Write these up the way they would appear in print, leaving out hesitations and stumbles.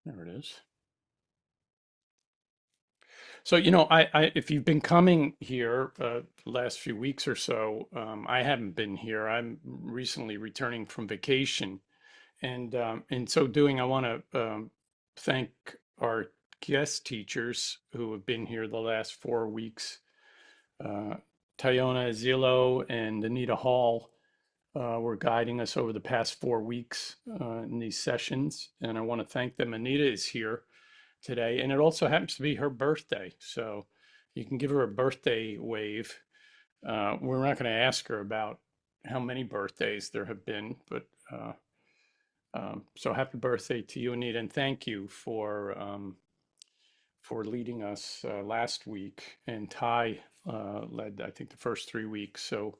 There it is. So, if you've been coming here the last few weeks or so, I haven't been here. I'm recently returning from vacation, and in so doing, I want to thank our guest teachers who have been here the last 4 weeks. Uh, Tayona Zillo and Anita Hall were guiding us over the past 4 weeks in these sessions, and I want to thank them. Anita is here today, and it also happens to be her birthday. So you can give her a birthday wave. We're not going to ask her about how many birthdays there have been, but so happy birthday to you, Anita, and thank you for leading us last week. And Ty led, I think, the first 3 weeks. So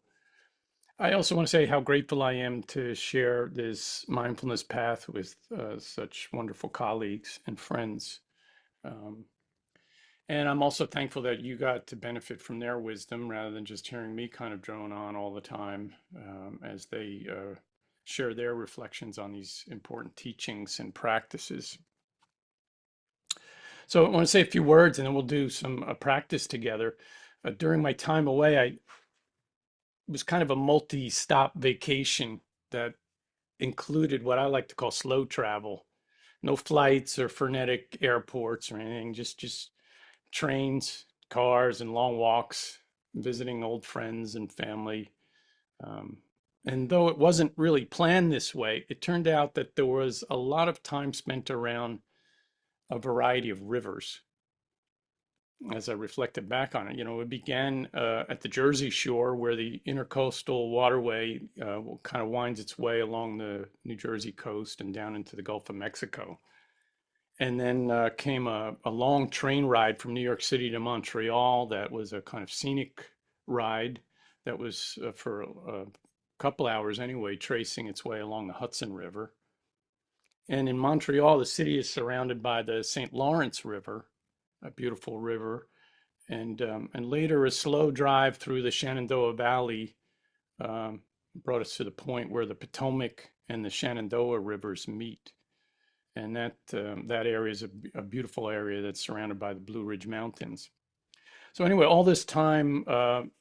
I also want to say how grateful I am to share this mindfulness path with such wonderful colleagues and friends. Um, And I'm also thankful that you got to benefit from their wisdom rather than just hearing me kind of drone on all the time as they share their reflections on these important teachings and practices. So I want to say a few words and then we'll do some practice together. During my time away, I was kind of a multi-stop vacation that included what I like to call slow travel. No flights or frenetic airports or anything, just trains, cars, and long walks, visiting old friends and family. Um, and though it wasn't really planned this way, it turned out that there was a lot of time spent around a variety of rivers. As I reflected back on it, it began at the Jersey Shore, where the intercoastal waterway kind of winds its way along the New Jersey coast and down into the Gulf of Mexico. And then came a long train ride from New York City to Montreal that was a kind of scenic ride that was for a couple hours anyway, tracing its way along the Hudson River. And in Montreal, the city is surrounded by the St. Lawrence River, a beautiful river. And later, a slow drive through the Shenandoah Valley um, brought us to the point where the Potomac and the Shenandoah rivers meet. And that area is a beautiful area that's surrounded by the Blue Ridge Mountains. So anyway, all this time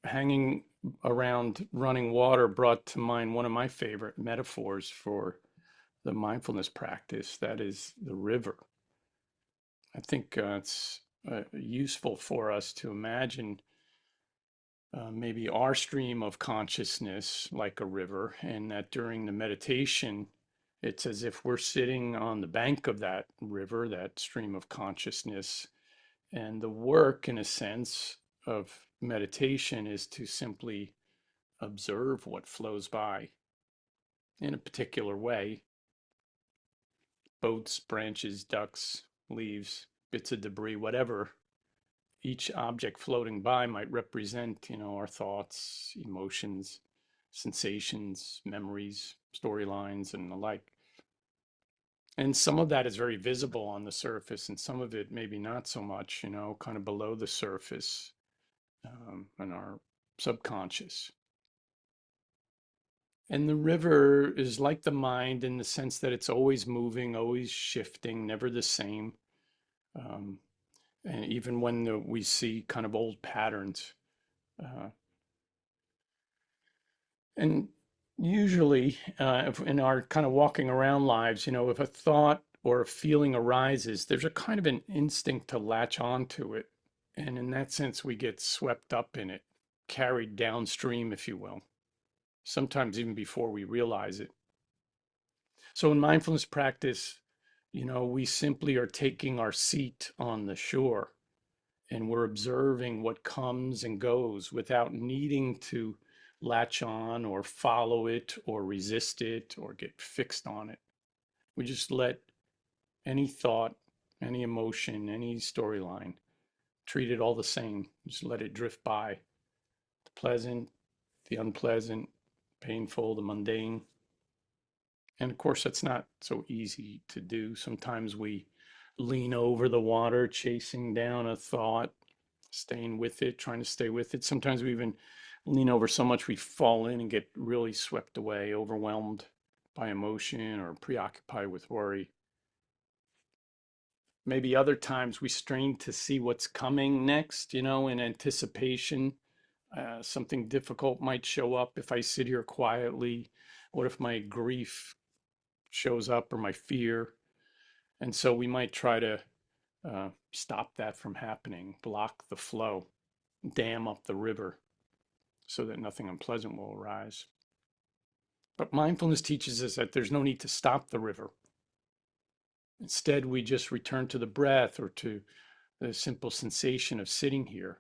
hanging around running water brought to mind one of my favorite metaphors for the mindfulness practice, that is the river. I think it's useful for us to imagine maybe our stream of consciousness like a river, and that during the meditation, it's as if we're sitting on the bank of that river, that stream of consciousness. And the work, in a sense, of meditation is to simply observe what flows by in a particular way: boats, branches, ducks, leaves, bits of debris, whatever. Each object floating by might represent, our thoughts, emotions, sensations, memories, storylines, and the like. And some of that is very visible on the surface, and some of it maybe not so much, kind of below the surface in our subconscious. And the river is like the mind in the sense that it's always moving, always shifting, never the same. Um, and even when we see kind of old patterns. Uh, and usually, in our kind of walking around lives, if a thought or a feeling arises, there's a kind of an instinct to latch onto it. And in that sense, we get swept up in it, carried downstream, if you will, sometimes even before we realize it. So in mindfulness practice, we simply are taking our seat on the shore and we're observing what comes and goes without needing to latch on or follow it or resist it or get fixed on it. We just let any thought, any emotion, any storyline, treat it all the same. Just let it drift by. The pleasant, the unpleasant, painful, the mundane. And of course, that's not so easy to do. Sometimes we lean over the water, chasing down a thought, staying with it, trying to stay with it. Sometimes we even lean over so much we fall in and get really swept away, overwhelmed by emotion or preoccupied with worry. Maybe other times we strain to see what's coming next, in anticipation. Something difficult might show up if I sit here quietly. What if my grief shows up or my fear? And so we might try to stop that from happening, block the flow, dam up the river so that nothing unpleasant will arise. But mindfulness teaches us that there's no need to stop the river. Instead, we just return to the breath or to the simple sensation of sitting here.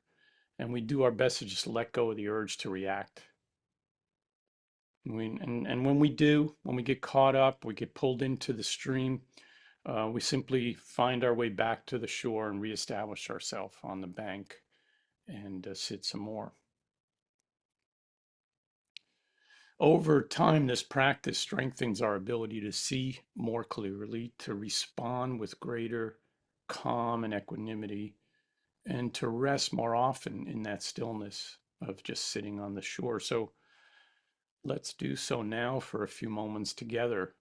And we do our best to just let go of the urge to react. And when we do, when we get caught up, we get pulled into the stream, we simply find our way back to the shore and reestablish ourselves on the bank and sit some more. Over time, this practice strengthens our ability to see more clearly, to respond with greater calm and equanimity, and to rest more often in that stillness of just sitting on the shore. So let's do so now for a few moments together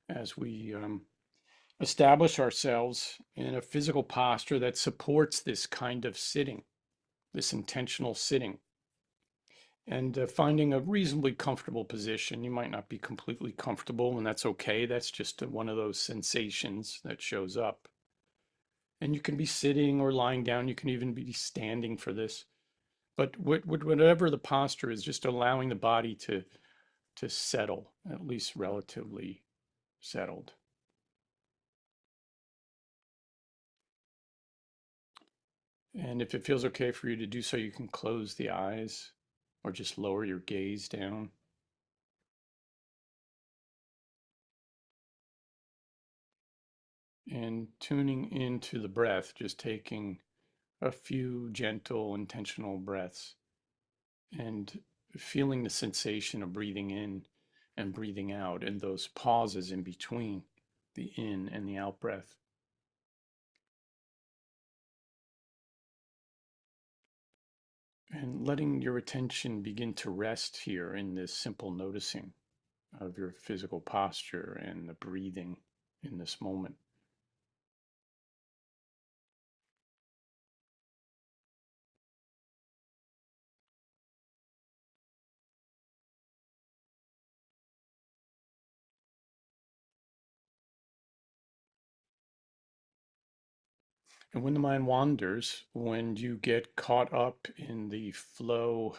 as we establish ourselves in a physical posture that supports this kind of sitting, this intentional sitting, and finding a reasonably comfortable position. You might not be completely comfortable, and that's okay. That's just one of those sensations that shows up. And you can be sitting or lying down. You can even be standing for this. But whatever the posture is, just allowing the body to settle, at least relatively settled. And if it feels okay for you to do so, you can close the eyes or just lower your gaze down. And tuning into the breath, just taking a few gentle, intentional breaths and feeling the sensation of breathing in and breathing out and those pauses in between the in and the out breath. And letting your attention begin to rest here in this simple noticing of your physical posture and the breathing in this moment. And when the mind wanders, when you get caught up in the flow,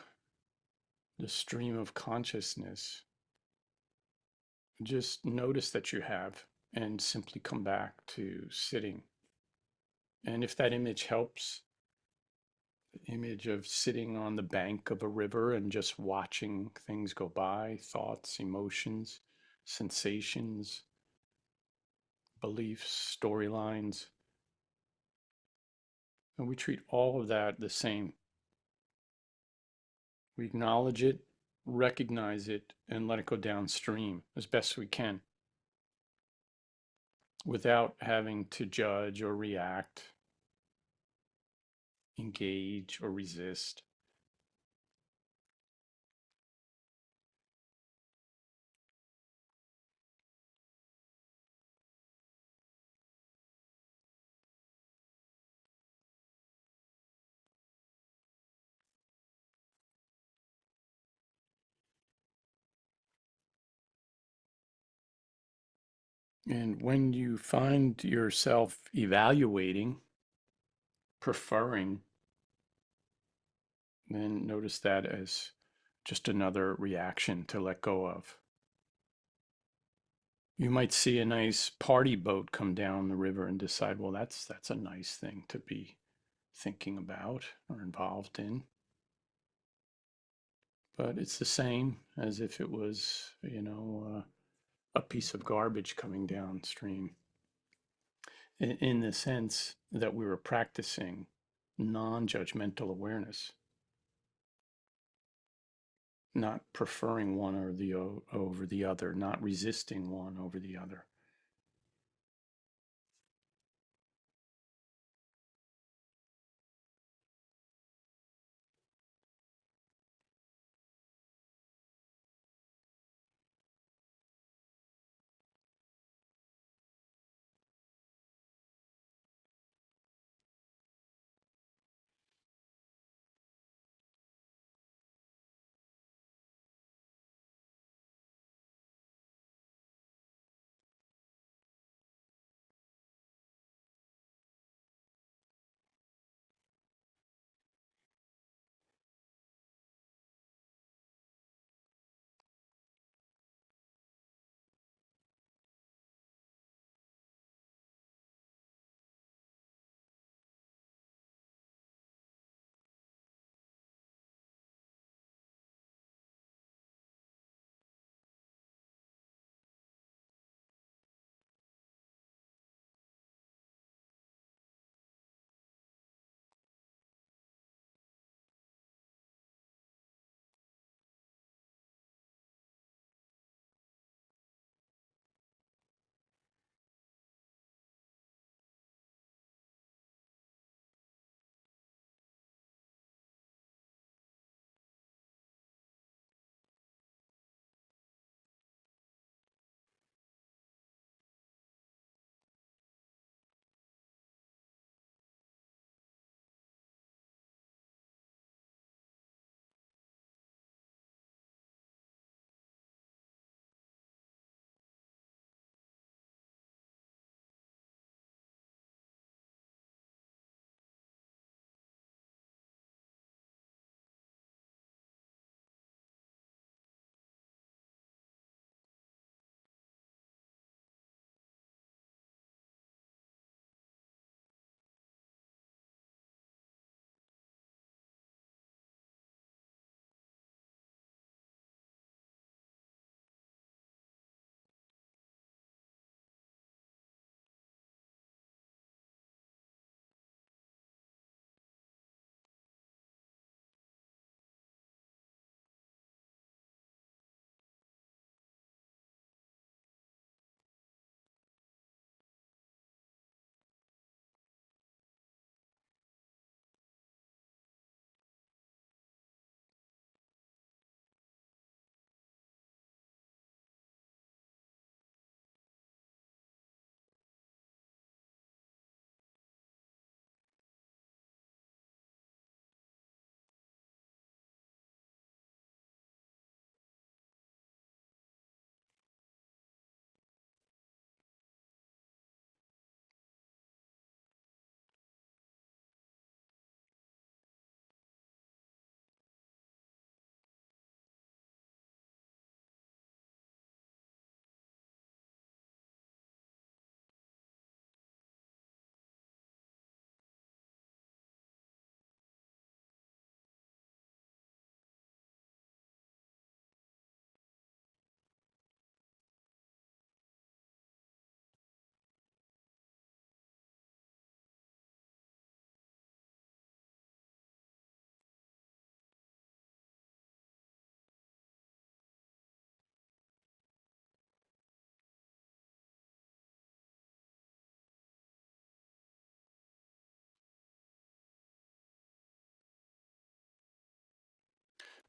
the stream of consciousness, just notice that you have and simply come back to sitting. And if that image helps, the image of sitting on the bank of a river and just watching things go by, thoughts, emotions, sensations, beliefs, storylines, and we treat all of that the same. We acknowledge it, recognize it, and let it go downstream as best we can without having to judge or react, engage or resist. And when you find yourself evaluating, preferring, then notice that as just another reaction to let go of. You might see a nice party boat come down the river and decide, well, that's a nice thing to be thinking about or involved in. But it's the same as if it was, a piece of garbage coming downstream. In the sense that we were practicing non-judgmental awareness, not preferring one or the over the other, not resisting one over the other.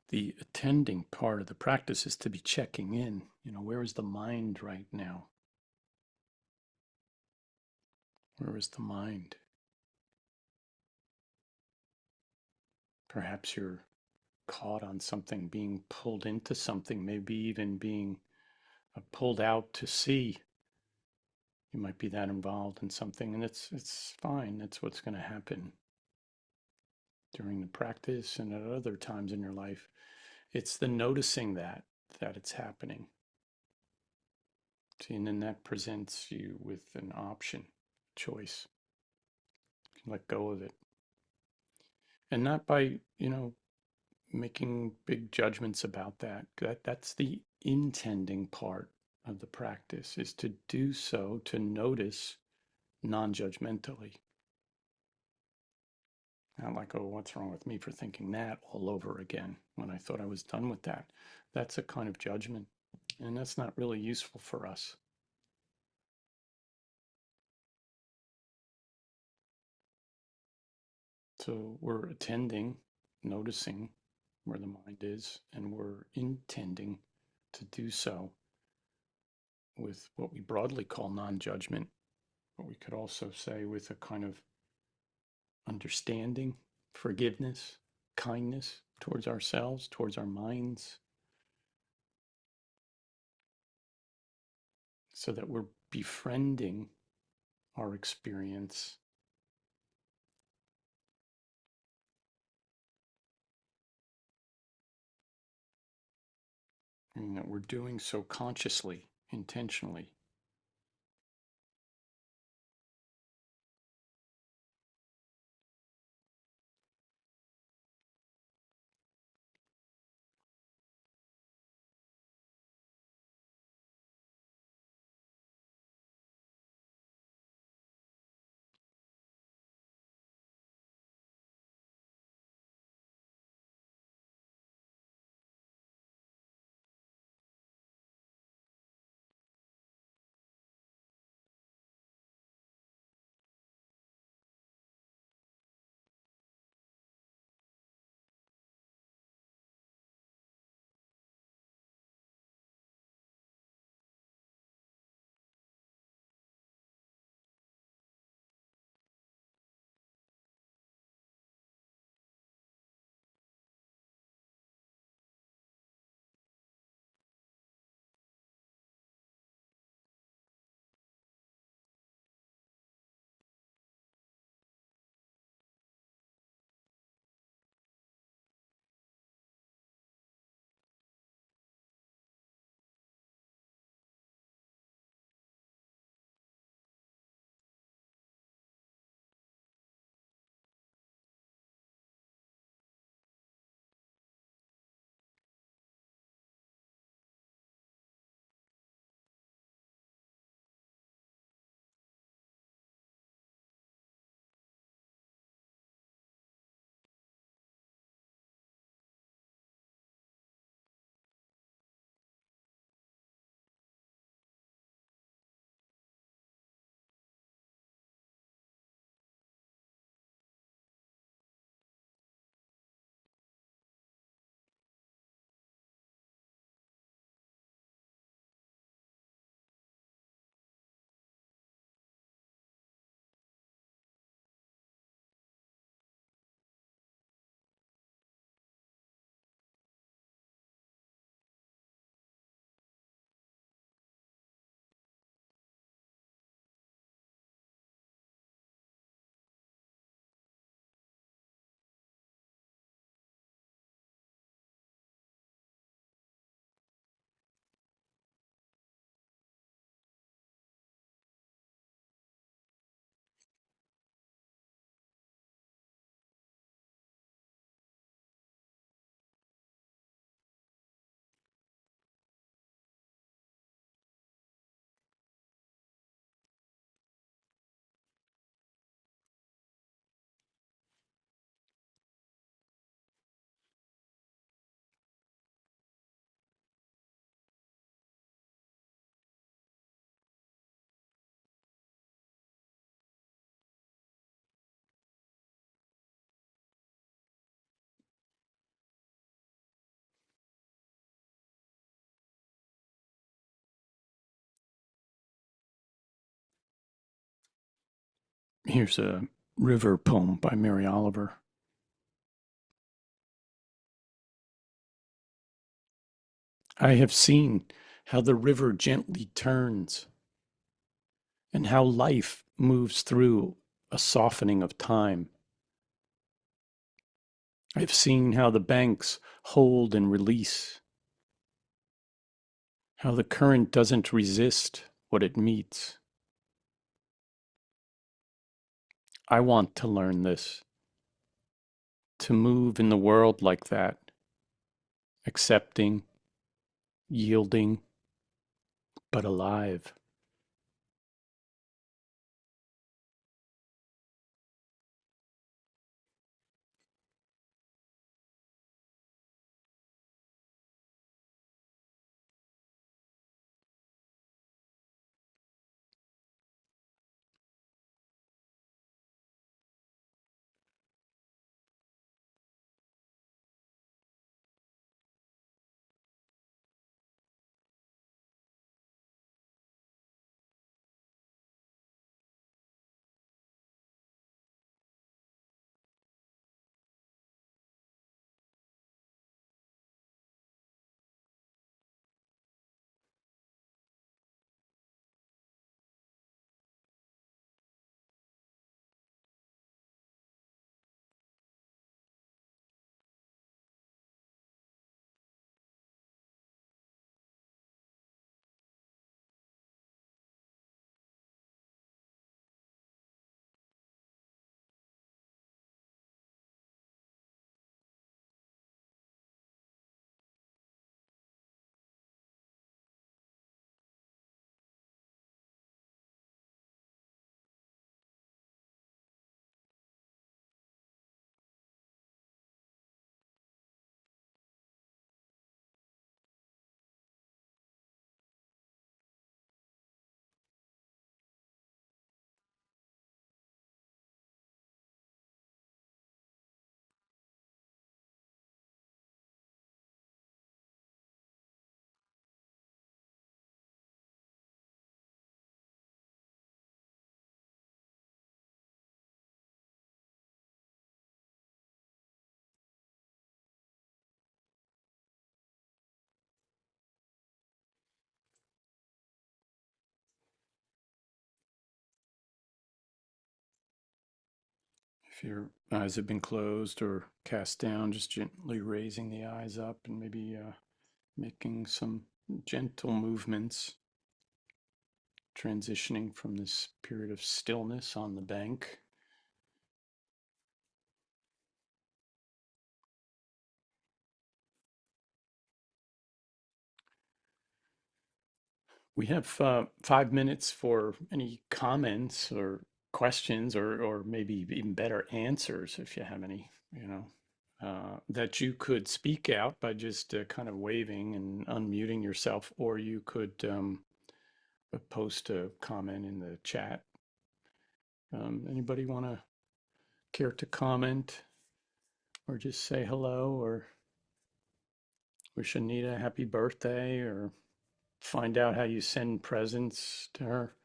The attending part of the practice is to be checking in. Where is the mind right now? Where is the mind? Perhaps you're caught on something, being pulled into something, maybe even being pulled out to sea. You might be that involved in something, and it's fine. That's what's going to happen during the practice and at other times in your life. It's the noticing that it's happening. See, and then that presents you with an option, choice. You can let go of it. And not by, making big judgments about that. That's the intending part of the practice, is to do so, to notice non-judgmentally. Not like, oh, what's wrong with me for thinking that all over again when I thought I was done with that. That's a kind of judgment, and that's not really useful for us. So we're attending, noticing where the mind is, and we're intending to do so with what we broadly call non-judgment, but we could also say with a kind of understanding, forgiveness, kindness towards ourselves, towards our minds, so that we're befriending our experience, and that we're doing so consciously, intentionally. Here's a river poem by Mary Oliver. I have seen how the river gently turns and how life moves through a softening of time. I've seen how the banks hold and release, how the current doesn't resist what it meets. I want to learn this, to move in the world like that, accepting, yielding, but alive. If your eyes have been closed or cast down, just gently raising the eyes up and maybe making some gentle movements, transitioning from this period of stillness on the bank. We have 5 minutes for any comments or questions, or maybe even better answers if you have any, that you could speak out by just kind of waving and unmuting yourself, or you could post a comment in the chat. Anybody want to care to comment or just say hello or wish Anita a happy birthday or find out how you send presents to her?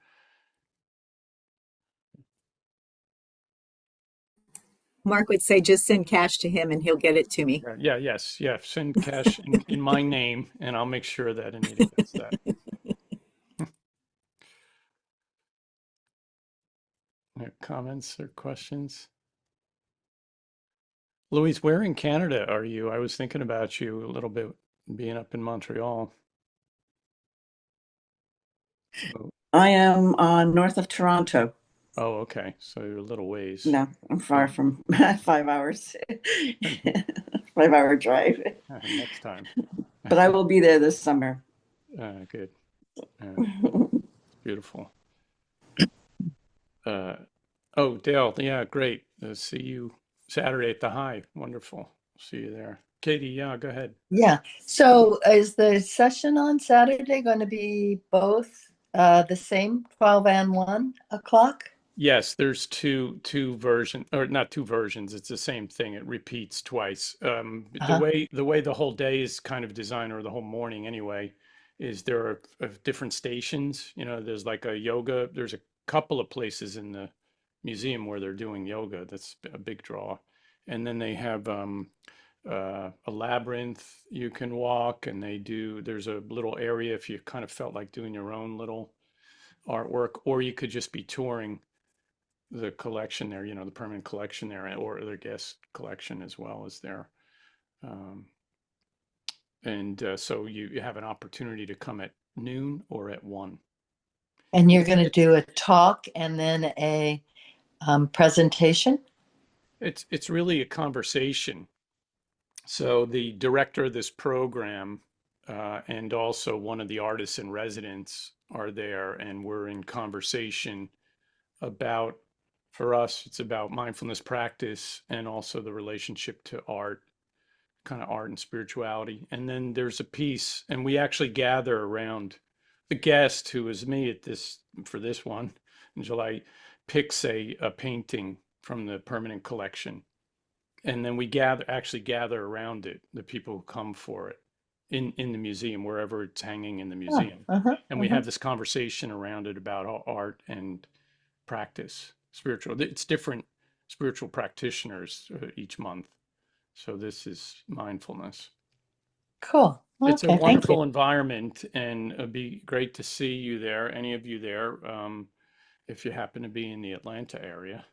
Mark would say, just send cash to him and he'll get it to me. Yes, yeah. Send cash in my name, and I'll make sure that Anita gets that. Comments or questions? Louise, where in Canada are you? I was thinking about you a little bit being up in Montreal. Oh, I am north of Toronto. oh, okay. So you're a little ways. No, I'm far Um, from 5 hours, 5 hour drive. next time. But I will be there this summer. Good. Beautiful. Uh, oh, Dale, yeah, great. See you Saturday at the High. Wonderful. See you there. Katie, yeah, go ahead. Yeah. So is the session on Saturday going to be both the same 12 and 1 o'clock? Yes, there's two versions, or not two versions. It's the same thing. It repeats twice. Uh-huh. The way the whole day is kind of designed, or the whole morning anyway, is there are different stations. There's like a yoga. There's a couple of places in museum where they're doing yoga. That's a big draw. And then they have a labyrinth you can walk, and there's a little area if you kind of felt like doing your own little artwork, or you could just be touring the collection there, the permanent collection there, or the guest collection as well as there. Um, and so you have an opportunity to come at noon or at 1. And you're going to do a talk and then a presentation? It's really a conversation. So the director of this program and also one of the artists in residence are there, and we're in conversation about, for us, it's about mindfulness practice and also the relationship to art, kind of art and spirituality. And then there's a piece, and we actually gather around the guest, who is me for this one in July, picks a painting from the permanent collection. And then we actually gather around it, the people who come for it in the museum, wherever it's hanging in the museum. And we have this conversation around it about art and practice, spiritual. It's different spiritual practitioners each month. So this is mindfulness. Cool. It's a Okay, thank you. wonderful environment, and it'd be great to see you there, any of you there, if you happen to be in the Atlanta area.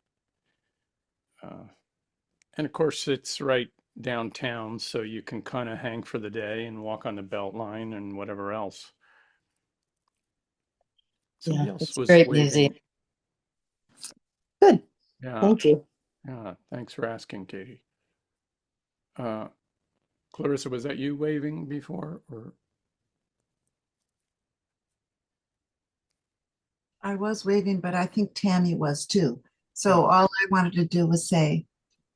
And of course, it's right downtown, so you can kind of hang for the day and walk on the Beltline and whatever else. Somebody Yeah, else it's a was great waving. museum. Good. Yeah, Thank you. yeah. Thanks for asking, Katie. Clarissa, was that you waving before, or? I was waving, but I think Tammy was too. Oh. So all I wanted to do was say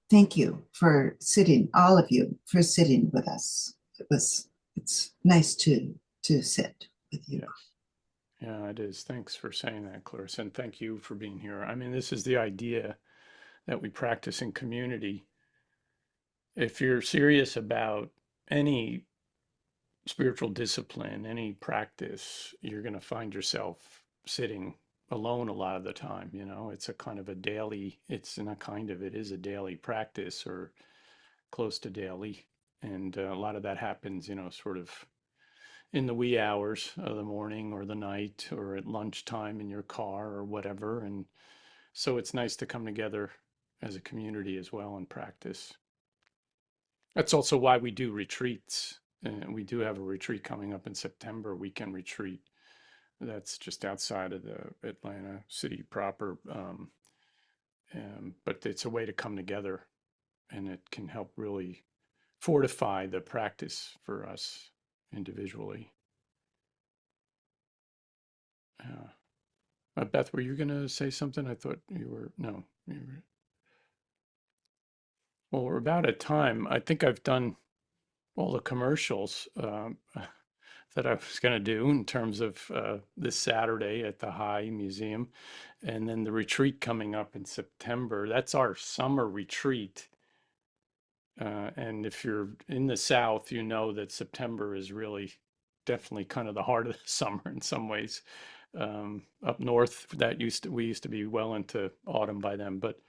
thank you for sitting, all of you, for sitting with us. It's nice to sit with you. Yes. Yeah, it is. Thanks for saying that, Clarissa, and thank you for being here. I mean, this is the idea that we practice in community. If you're serious about any spiritual discipline, any practice, you're going to find yourself sitting alone a lot of the time. It's a kind of a daily, it's not kind of, it is a daily practice, or close to daily. And a lot of that happens, sort of in the wee hours of the morning or the night, or at lunchtime in your car or whatever. And so it's nice to come together as a community as well and practice. That's also why we do retreats. And we do have a retreat coming up in September, weekend retreat. That's just outside of the Atlanta city proper. But it's a way to come together, and it can help really fortify the practice for us individually. Beth, were you going to say something? I thought you were. No. Well, we're about at time. I think I've done all the commercials that I was going to do in terms of this Saturday at the High Museum, and then the retreat coming up in September. That's our summer retreat. And if you're in the South, you know that September is really definitely kind of the heart of the summer in some ways. Up north, we used to be well into autumn by then, but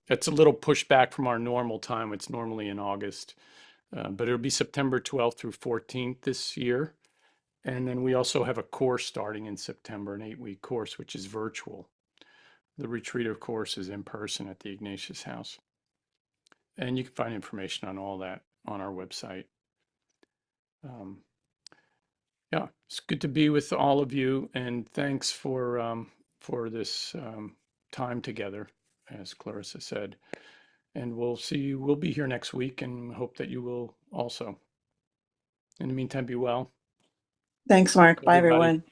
it's a little pushback from our normal time. It's normally in August, but it'll be September 12th through 14th this year. And then we also have a course starting in September, an 8-week course, which is virtual. The retreat, of course, is in person at the Ignatius House. And you can find information on all that on our website. Yeah, it's good to be with all of you, and thanks for this time together, as Clarissa said. And we'll be here next week, and hope that you will also. In the meantime, be well. Thanks, Mark. Bye, Everybody. everyone.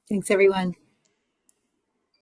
Thanks, everyone.